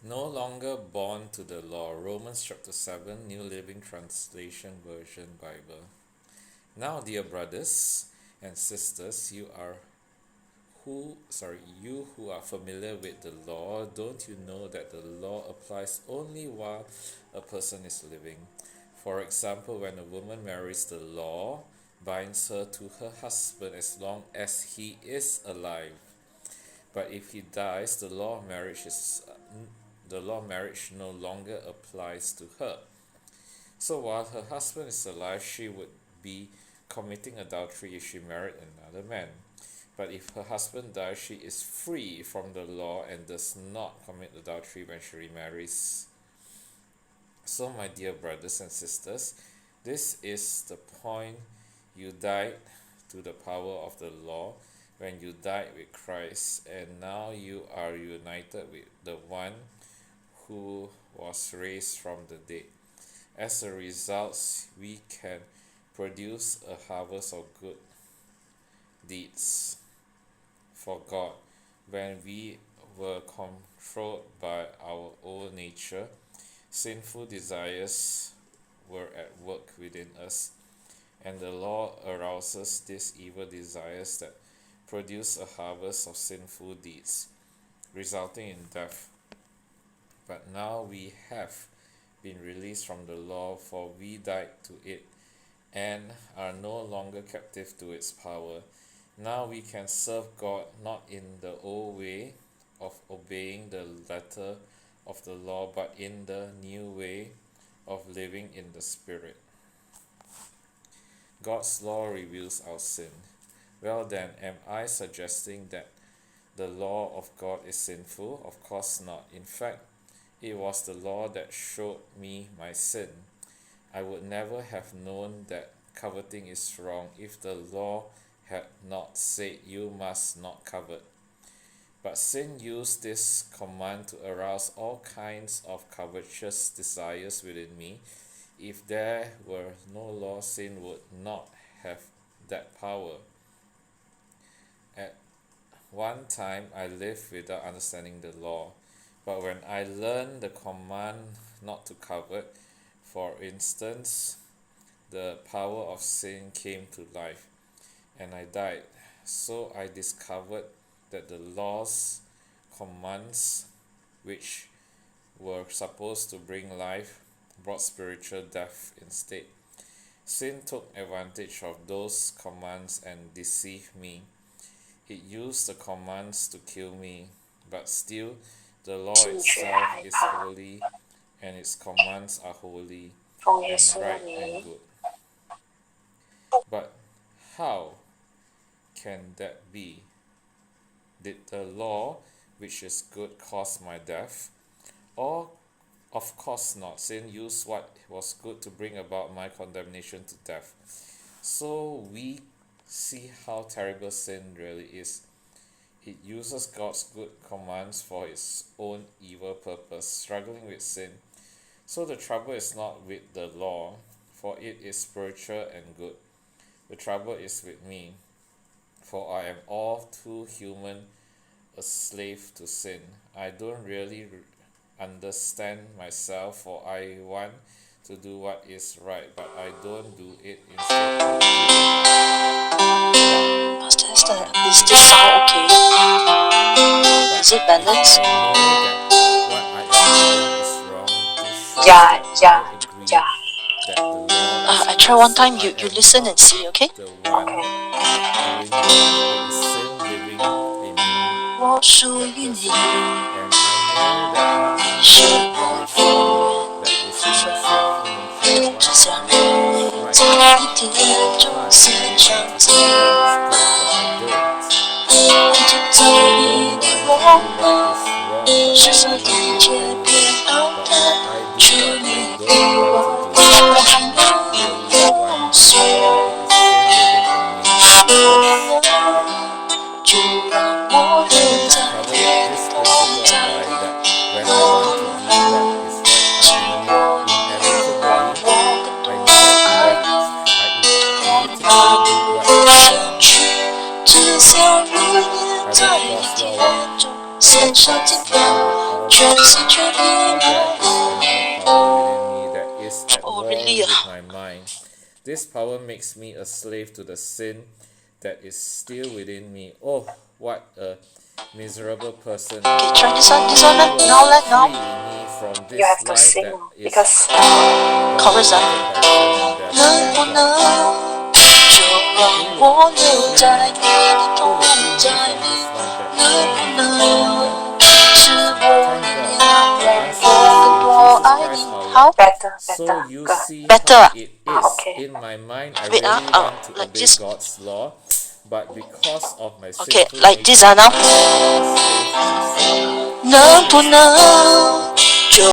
No longer born to the law. Romans chapter 7, New Living Translation Version Bible. Now, dear brothers and sisters, you who are familiar with the law, don't you know that the law applies only while a person is living? For example, when a woman marries, the law binds her to her husband as long as he is alive. But if he dies, the law of marriage no longer applies to her. So while her husband is alive, she would be committing adultery if she married another man. But if her husband dies, she is free from the law and does not commit adultery when she remarries. So, my dear brothers and sisters, this is the point. You died to the power of the law when you died with Christ, and now you are united with the one who was raised from the dead. As a result, we can produce a harvest of good deeds for God. When we were controlled by our old nature, sinful desires were at work within us, and the law arouses these evil desires that produce a harvest of sinful deeds, resulting in death. But now we have been released from the law, for we died to it and are no longer captive to its power. Now we can serve God not in the old way of obeying the letter of the law, but in the new way of living in the Spirit. God's law reveals our sin. Well then, am I suggesting that the law of God is sinful? Of course not. In fact, it was the law that showed me my sin. I would never have known that coveting is wrong if the law had not said you must not covet. But sin used this command to arouse all kinds of covetous desires within me. If there were no law, sin would not have that power. At one time, I lived without understanding the law. But when I learned the command not to covet, for instance, the power of sin came to life, and I died. So I discovered that the law's commands, which were supposed to bring life, brought spiritual death instead. Sin took advantage of those commands and deceived me. It used the commands to kill me, but still, the law itself is holy, and its commands are holy and right and good. But how can that be? Did the law, which is good, cause my death? Or, of course not. Sin used what was good to bring about my condemnation to death. So we see how terrible sin really is. It uses God's good commands for its own evil purpose, struggling with sin. So the trouble is not with the law, for it is spiritual and good. The trouble is with me, for I am all too human, a slave to sin. I don't really understand myself, for I want to do what is right, but I don't do it. Instead, Pastor, is the sound okay? Is it balanced? Yeah. I try one time, you listen and see, okay? Okay. 我属于你，你是我永远的只想你在一天中献上自我，就在你的我们，世上一切变好的，是你的我，我还能有所就让我留在同在我紧握我的爱，相聚只想如烟在一天中献上敬拜，全心全意 But 来 there is 爱。 another power within me that is at Oh, war really? with my mind. This power makes me a slave to the sin that is still within me. Oh, what a miserable person I Okay, am. try this one. Who will Now. free me from You this have to life sing that is because chorus dominated by sin and death? 能不 Thank 能 God. 就让我留在你的 Who 同 will free me 在 from 里？ this life that 能不 dominated 能 by 是 sin 我 and 力 death? Thank 量 God. 让 The 我 answer 更 is 多 in Jesus 爱 Christ 你？ our 好 Lord. better, So better. you Good. see Better. how it is. Okay. In my mind, I Wait, really want to like obey this. God's law, but because of my Okay, sinful like nature, this now. I am a slave to sin. 能不能